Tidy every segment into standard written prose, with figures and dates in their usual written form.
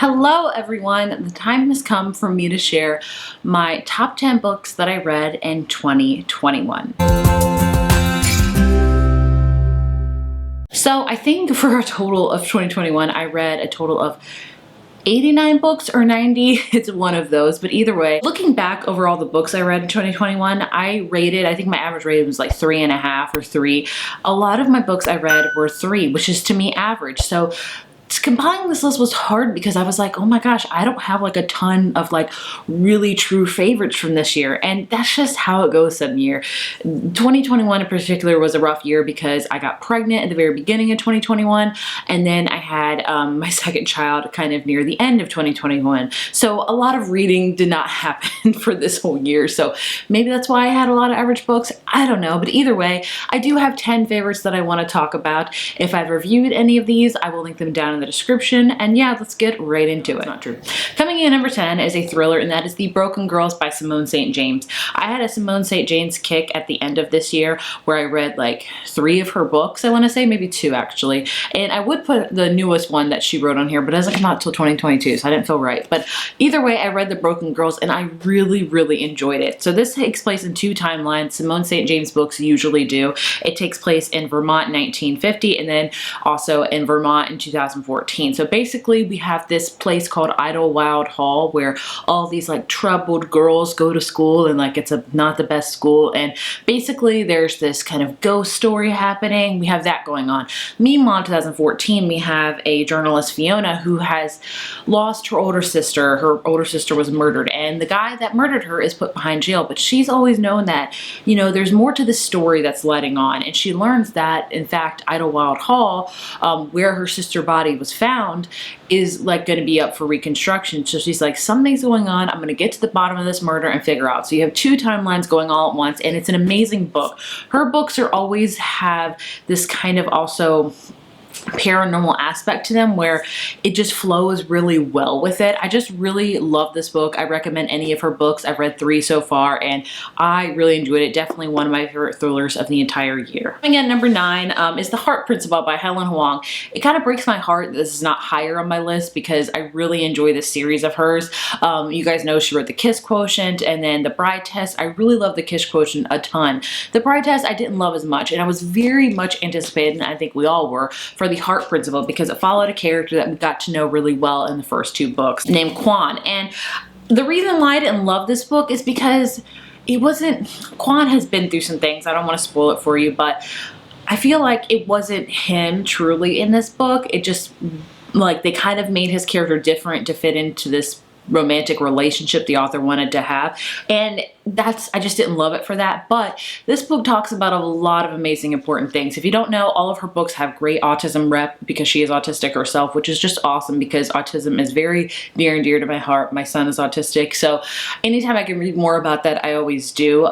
Hello everyone, the time has come for me to share my top 10 books that I read in 2021. So I think for a total of 2021, I read a total of 89 books or 90, it's one of those, but either way, looking back over all the books I read in 2021, I think my average rating was like 3.5 or 3. A lot of my books I read were 3, which is to me average. So compiling this list was hard because I was like, oh my gosh, I don't have like a ton of like really true favorites from this year. And that's just how it goes some year. 2021 in particular was a rough year because I got pregnant at the very beginning of 2021. And then I had my second child kind of near the end of 2021. So a lot of reading did not happen for this whole year. So maybe that's why I had a lot of average books. I don't know. But either way, I do have 10 favorites that I want to talk about. If I've reviewed any of these, I will link them down in the description, and yeah, let's get right into it. Not true. Coming in at number 10 is a thriller, and that is The Broken Girls by Simone St. James. I had a Simone St. James kick at the end of this year where I read like 3 of her books, I want to say, maybe 2 actually, and I would put the newest one that she wrote on here, but it doesn't come out till 2022, so I didn't feel right. But either way, I read The Broken Girls and I really enjoyed it. So this takes place in 2 timelines. Simone St. James books usually do. It takes place in Vermont in 1950 and then also in Vermont in 2014. So basically we have this place called Idlewild Hall where all these like troubled girls go to school, and like it's not the best school, and basically there's this kind of ghost story happening. We have that going on. Meanwhile, in 2014 we have a journalist, Fiona, who has lost her older sister. Her older sister was murdered, and the guy that murdered her is put behind jail, but she's always known that, you know, there's more to this story that's letting on, and she learns that in fact Idlewild Hall, where her sister body was found, is like going to be up for reconstruction. So she's like, something's going on, I'm going to get to the bottom of this murder and figure out. So you have 2 timelines going all at once, and it's an amazing book. Her books are always have this kind of also paranormal aspect to them where it just flows really well with it. I just really love this book. I recommend any of her books. I've read 3 so far and I really enjoyed it. Definitely one of my favorite thrillers of the entire year. Coming in at number 9 is The Heart Principle by Helen Hoang. It kind of breaks my heart that this is not higher on my list because I really enjoy this series of hers. You guys know she wrote The Kiss Quotient and then The Bride Test. I really love The Kiss Quotient a ton. The Bride Test I didn't love as much, and I was very much anticipated, and I think we all were, for The Heart Principle because it followed a character that we got to know really well in the first 2 books named Quan. And the reason why I didn't love this book is because Quan has been through some things. I don't want to spoil it for you, but I feel like it wasn't him truly in this book. It just, like, they kind of made his character different to fit into this romantic relationship the author wanted to have, and I just didn't love it for that. But this book talks about a lot of amazing important things. If you don't know, all of her books have great autism rep because she is autistic herself, which is just awesome because autism is very near and dear to my heart. My son is autistic, so anytime I can read more about that, I always do.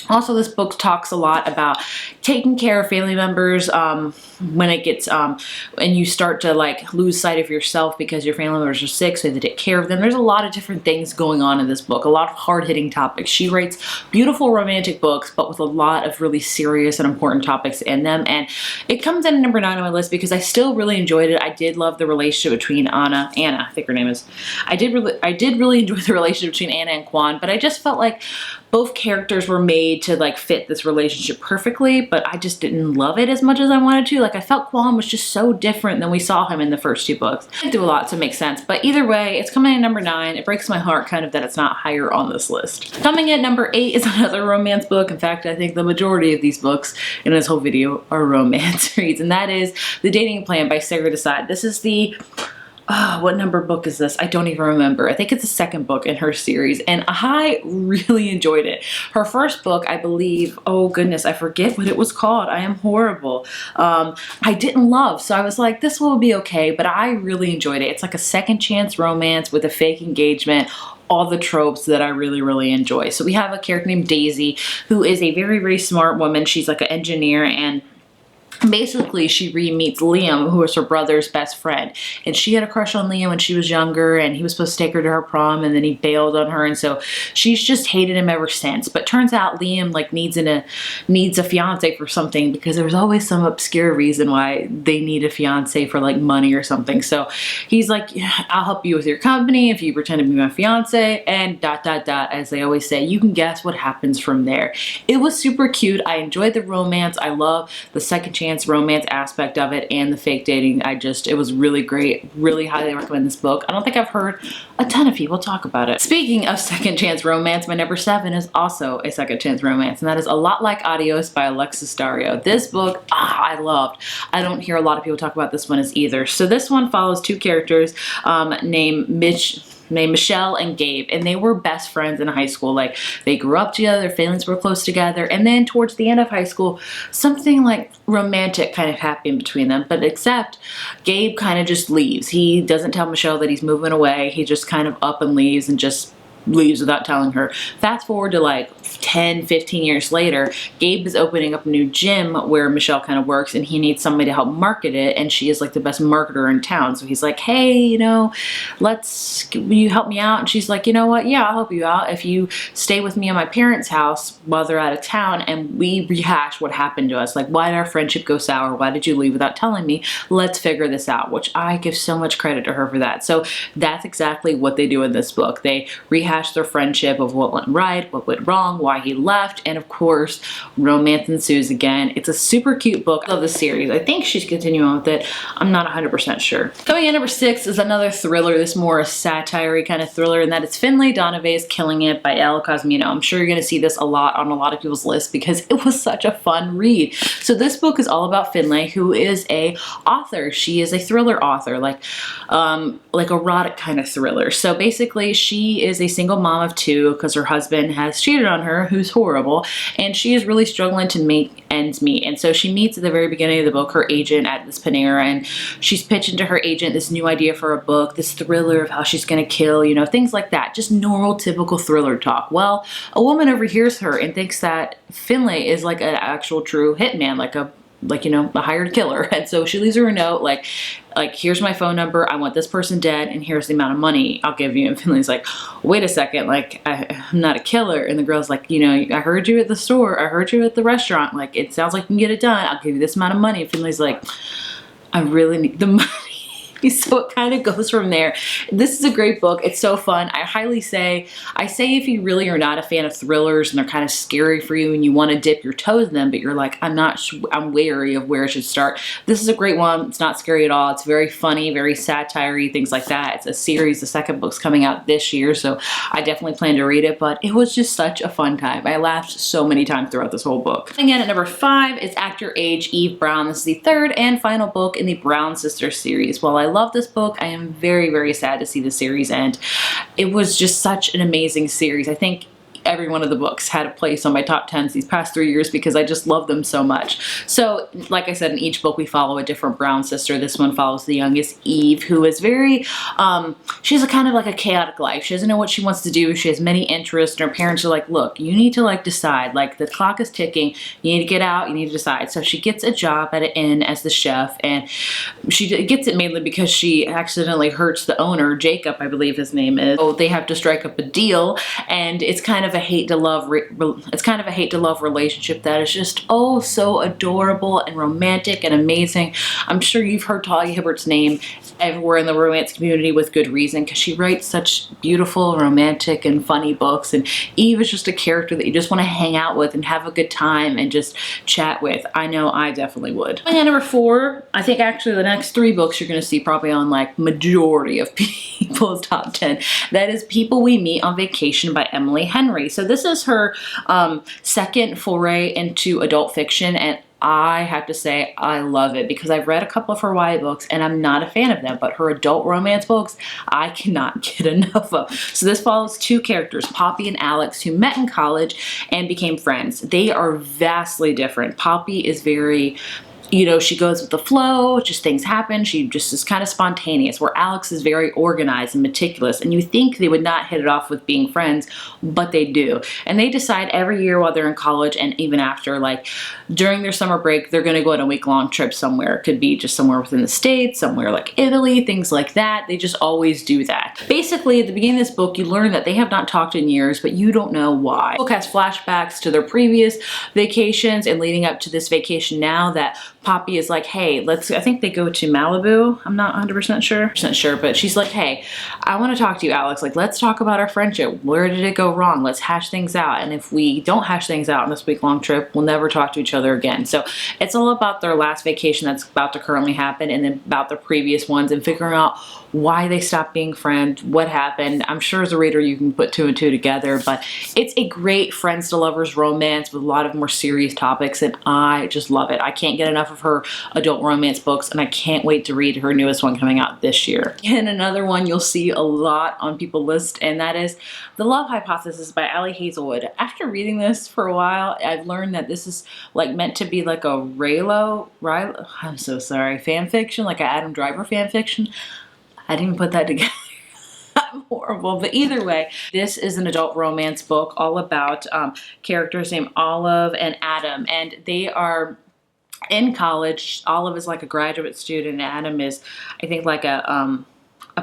Also, this book talks a lot about taking care of family members when it gets, and you start to like lose sight of yourself because your family members are sick, so you have to take care of them. There's a lot of different things going on in this book, a lot of hard-hitting topics. She writes beautiful romantic books, but with a lot of really serious and important topics in them, and it comes in at number 9 on my list because I still really enjoyed it. I did love the relationship between Anna, I think her name is. I did really enjoy the relationship between Anna and Quan, but I just felt like both characters were made to like fit this relationship perfectly, but I just didn't love it as much as I wanted to. Like, I felt Quan was just so different than we saw him in the first 2 books. I didn't do a lot to make sense, but either way, it's coming in at number 9. It breaks my heart kind of that it's not higher on this list. Coming in at number 8 is another romance book. In fact, I think the majority of these books in this whole video are romance reads, and that is The Dating Plan by Sarah Desai. This is the what number book is this? I don't even remember. I think it's the 2nd book in her series, and I really enjoyed it. Her first book, I believe, oh goodness, I forget what it was called. I am horrible. I didn't love, so I was like, this will be okay, but I really enjoyed it. It's like a second chance romance with a fake engagement, all the tropes that I really enjoy. So we have a character named Daisy, who is a very smart woman. She's like an engineer, and basically she re-meets Liam, who was her brother's best friend, and she had a crush on Liam when she was younger, and he was supposed to take her to her prom, and then he bailed on her, and so she's just hated him ever since. But turns out Liam like needs a fiance for something, because there was always some obscure reason why they need a fiance for like money or something. So he's like, I'll help you with your company if you pretend to be my fiance, and ... as they always say. You can guess what happens from there. It was super cute. I enjoyed the romance. I love the second chance romance aspect of it and the fake dating. It was really great. Really highly recommend this book. I don't think I've heard a ton of people talk about it. Speaking of second chance romance, my number 7 is also a second chance romance, and that is A Lot Like Adios by Alexis Dario. This book, I loved. I don't hear a lot of people talk about this one as either. So this one follows two characters named Michelle and Gabe, and they were best friends in high school. Like, they grew up together, their families were close together, and then towards the end of high school, something like romantic kind of happened between them. But except Gabe kind of just leaves. He doesn't tell Michelle that he's moving away. He just kind of up and leaves, and just leaves without telling her. Fast forward to like 10, 15 years later, Gabe is opening up a new gym where Michelle kind of works, and he needs somebody to help market it, and she is like the best marketer in town. So he's like, hey, will you help me out? And she's like, you know what? Yeah, I'll help you out if you stay with me at my parents' house while they're out of town, and we rehash what happened to us. Like, why did our friendship go sour? Why did you leave without telling me? Let's figure this out, which I give so much credit to her for that. So that's exactly what they do in this book. They rehash their friendship of what went right, what went wrong, why he left, and of course, romance ensues again. It's a super cute book. I love the series. I think she's continuing on with it. I'm not 100% sure. Coming in number 6 is another thriller. This more a satire kind of thriller, and that is Finlay, Donovan's Killing It by Elle Cosmino. I'm sure you're going to see this a lot on a lot of people's lists because it was such a fun read. So this book is all about Finlay, who is a author. She is a thriller author, like erotic kind of thriller. So basically, she is a single mom of 2 because her husband has cheated on her, who's horrible, and she is really struggling to make ends meet. And so she meets at the very beginning of the book her agent at this Panera, and she's pitching to her agent this new idea for a book, this thriller of how she's gonna kill, things like that. Just normal, typical thriller talk. Well, a woman overhears her and thinks that Finlay is like an actual true hitman, like a hired killer. And so she leaves her a note like, here's my phone number, I want this person dead, and here's the amount of money I'll give you. And Finlay's like, wait a second, like, I'm not a killer. And the girl's like, I heard you at the store, I heard you at the restaurant, like, it sounds like you can get it done, I'll give you this amount of money. And Finlay's like, I really need the money. So it kind of goes from there. This is a great book. It's so fun. I say if you really are not a fan of thrillers and they're kind of scary for you and you want to dip your toes in them, but you're like, I'm wary of where I should start. This is a great one. It's not scary at all. It's very funny, very satire-y, things like that. It's a series. The second book's coming out this year, so I definitely plan to read it, but it was just such a fun time. I laughed so many times throughout this whole book. Again, at number 5 is Act Your Age, Eve Brown. This is the third and final book in the Brown Sisters series. While I love this book, I am very, very sad to see the series end. It was just such an amazing series. I think every one of the books had a place on my top 10s these past 3 years because I just love them so much. So, like I said, in each book we follow a different Brown sister. This one follows the youngest, Eve, who is very, she has a kind of like a chaotic life. She doesn't know what she wants to do. She has many interests, and her parents are like, look, you need to like decide. Like, the clock is ticking. You need to get out. You need to decide. So she gets a job at an inn as the chef, and she gets it mainly because she accidentally hurts the owner, Jacob, I believe his name is. So they have to strike up a deal, and it's kind of a hate to love relationship that is just oh so adorable and romantic and amazing. I'm sure you've heard Talia Hibbert's name everywhere in the romance community with good reason, because she writes such beautiful, romantic, and funny books, and Eve is just a character that you just want to hang out with and have a good time and just chat with. I know I definitely would. And number 4, I think actually the next 3 books you're going to see probably on like majority of people's top 10. That is People We Meet on Vacation by Emily Henry. So this is her second foray into adult fiction, and I have to say I love it because I've read a couple of her YA books and I'm not a fan of them, but her adult romance books I cannot get enough of. So this follows 2 characters, Poppy and Alex, who met in college and became friends. They are vastly different. Poppy is very you know, she goes with the flow, just things happen. She just is kind of spontaneous, where Alex is very organized and meticulous. And you think they would not hit it off with being friends, but they do. And they decide every year while they're in college and even after, like during their summer break, they're going to go on a week-long trip somewhere. It could be just somewhere within the States, somewhere like Italy, things like that. They just always do that. Basically, at the beginning of this book, you learn that they have not talked in years, but you don't know why. The book has flashbacks to their previous vacations and leading up to this vacation now that Poppy is like, hey, I think they go to Malibu. I'm not 100% sure, but she's like, hey, I want to talk to you, Alex. Like, let's talk about our friendship. Where did it go wrong? Let's hash things out. And if we don't hash things out on this week-long trip, we'll never talk to each other again. So it's all about their last vacation that's about to currently happen, and then about the previous ones, and figuring out why they stopped being friends, what happened. I'm sure as a reader you can put two and two together, but it's a great friends to lovers romance with a lot of more serious topics, and I just love it. I can't get enough of her adult romance books, and I can't wait to read her newest one coming out this year. And another one you'll see a lot on people's list, and that is The Love Hypothesis by Ali Hazelwood. After reading this for a while, I've learned that this is like meant to be like a Raylo, I'm so sorry, fan fiction, like an Adam Driver fan fiction. I didn't even put that together. I'm horrible, but either way, this is an adult romance book all about characters named Olive and Adam, and they are in college. Olive is like a graduate student, and Adam is, I think, like a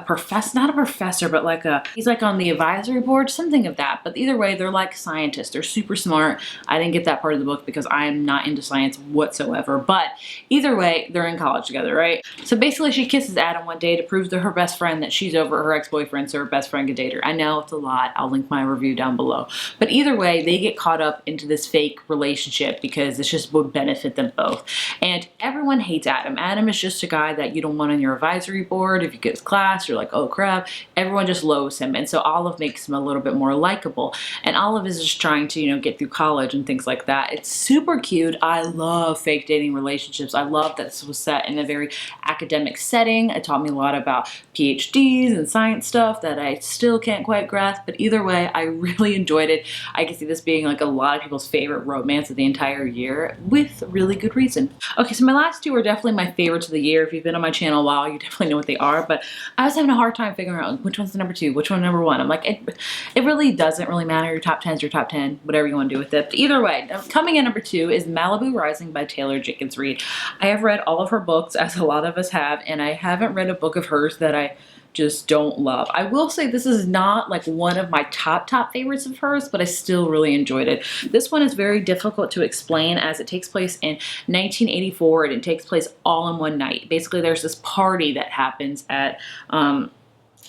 professor, not a professor, but like he's like on the advisory board, something of that. But either way, they're like scientists. They're super smart. I didn't get that part of the book because I am not into science whatsoever. But either way, they're in college together, right? So basically, she kisses Adam one day to prove to her best friend that she's over her ex-boyfriend, so her best friend can date her. I know it's a lot. I'll link my review down below. But either way, they get caught up into this fake relationship because this just would benefit them both. And everyone hates Adam. Adam is just a guy that you don't want on your advisory board. If you get his class, you're like, oh crap. Everyone just loathes him. And so Olive makes him a little bit more likable. And Olive is just trying to, you know, get through college and things like that. It's super cute. I love fake dating relationships. I love that this was set in a very academic setting. It taught me a lot about PhDs and science stuff that I still can't quite grasp. But either way, I really enjoyed it. I can see this being like a lot of people's favorite romance of the entire year with really good reason. Okay, so my last two are definitely my favorites of the year. If you've been on my channel a while, you definitely know what they are. But I was having a hard time figuring out which one's the number two, which one's number one. I'm like, it really doesn't really matter. Your top 10's your top 10, whatever you want to do with it. But either way, coming in number two is Malibu Rising by Taylor Jenkins Reid. I have read all of her books, as a lot of us have, and I haven't read a book of hers that I just don't love. I will say this is not like one of my top favorites of hers, but I still really enjoyed it. This one is very difficult to explain as it takes place in 1984 and it takes place all in one night. Basically, there's this party that happens at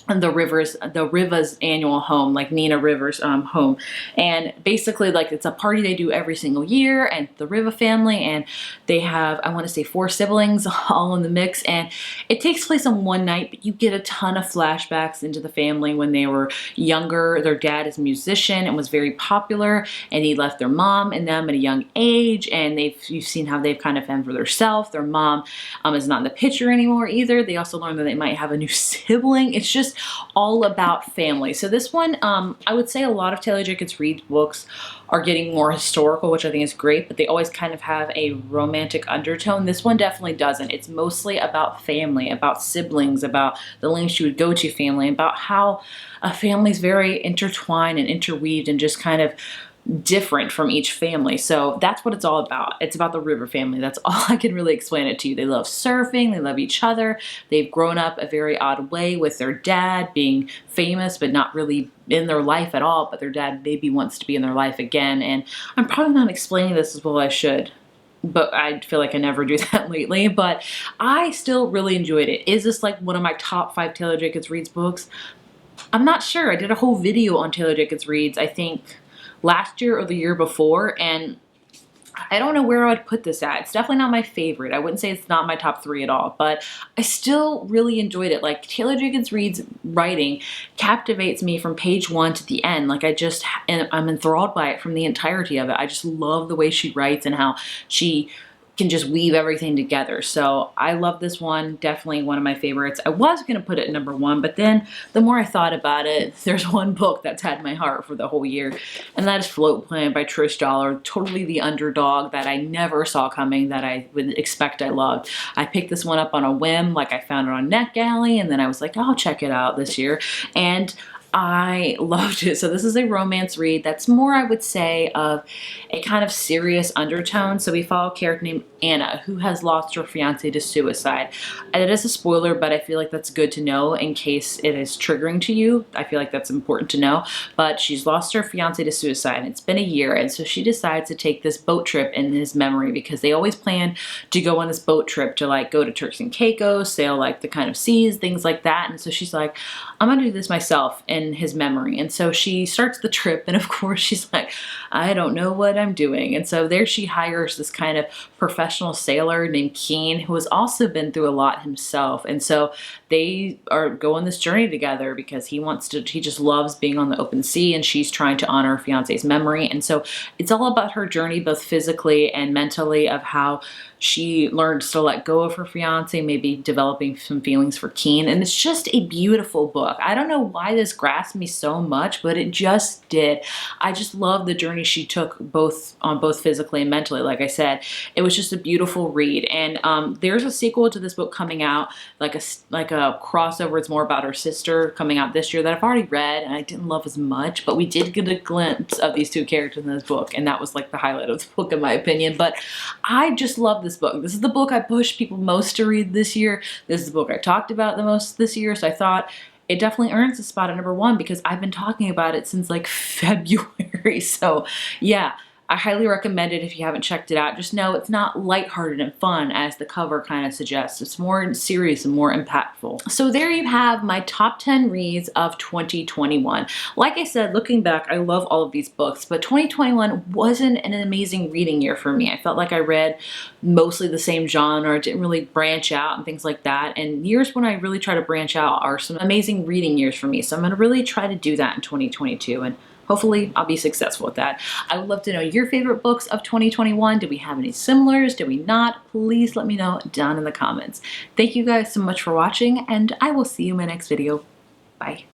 the Rivers annual home, like Nina Rivers' home. And basically, like, it's a party they do every single year, and the Riva family, and they have, I want to say, 4 siblings all in the mix. And it takes place on one night, but you get a ton of flashbacks into the family when they were younger. Their dad is a musician and was very popular, and he left their mom and them at a young age, and you've seen how they've kind of fend for themselves. Their mom is not in the picture anymore either. They also learned that they might have a new sibling. It's just all about family. So this one, I would say a lot of Taylor Jenkins Reid books are getting more historical, which I think is great, but they always kind of have a romantic undertone. This one definitely doesn't. It's mostly about family, about siblings, about the lengths you would go to family, about how a family is very intertwined and interweaved and just kind of different from each family. So that's what it's all about. It's about the River family. That's all I can really explain it to you. They love surfing. They love each other. They've grown up a very odd way with their dad being famous, but not really in their life at all. But their dad maybe wants to be in their life again. And I'm probably not explaining this as well as I should, but I feel like I never do that lately. But I still really enjoyed it. Is this like one of my top 5 Taylor Jenkins Reid's books? I'm not sure. I did a whole video on Taylor Jenkins Reid's, I think, last year or the year before, and I don't know where I would put this at. It's definitely not my favorite. I wouldn't say it's not my top 3 at all, but I still really enjoyed it. Like, Taylor Jenkins Reid's writing captivates me from page 1 to the end. Like, I'm enthralled by it from the entirety of it. I just love the way she writes and how she can just weave everything together. So I love this one, definitely one of my favorites. I was gonna put it number one, but then the more I thought about it, there's one book that's had my heart for the whole year, and that is Float Plan by Trish Dollar. Totally the underdog that I never saw coming, that I would expect I loved. I picked this one up on a whim, like I found it on NetGalley, and then I was like, I'll check it out this year. And I loved it. So this is a romance read that's more, I would say, of a kind of serious undertone. So we follow a character named Anna who has lost her fiance to suicide. And it is a spoiler, but I feel like that's good to know in case it is triggering to you. I feel like that's important to know. But she's lost her fiance to suicide, and it's been a year, and so she decides to take this boat trip in his memory, because they always plan to go on this boat trip to like go to Turks and Caicos, sail like the kind of seas, things like that. And so she's like, I'm gonna do this myself in his memory. And so she starts the trip, and of course she's like, I don't know what I'm doing. And so there she hires this kind of professional sailor named Keen, who has also been through a lot himself. And so they are go on this journey together because he just loves being on the open sea, and she's trying to honor her fiance's memory. And so it's all about her journey, both physically and mentally, of how she learns to let go of her fiance, maybe developing some feelings for Keen. And it's just a beautiful book. I don't know why this grasped me so much, but it just did. I just love the journey she took both physically and mentally. Like I said, it was just a beautiful read. And there's a sequel to this book coming out, like a crossover. It's more about her sister, coming out this year, that I've already read and I didn't love as much, but we did get a glimpse of these two characters in this book, and that was like the highlight of the book in my opinion. But I just love this book. This is the book I pushed people most to read this year. This is the book I talked about the most this year. So I thought it definitely earns a spot at number one, because I've been talking about it since like February. So yeah, I highly recommend it if you haven't checked it out. Just know it's not lighthearted and fun as the cover kind of suggests. It's more serious and more impactful. So there you have my top 10 reads of 2021. Like I said, looking back, I love all of these books, but 2021 wasn't an amazing reading year for me. I felt like I read mostly the same genre, didn't really branch out and things like that. And years when I really try to branch out are some amazing reading years for me. So I'm gonna really try to do that in 2022. And hopefully I'll be successful with that. I would love to know your favorite books of 2021. Did we have any similars? Did we not? Please let me know down in the comments. Thank you guys so much for watching, and I will see you in my next video. Bye.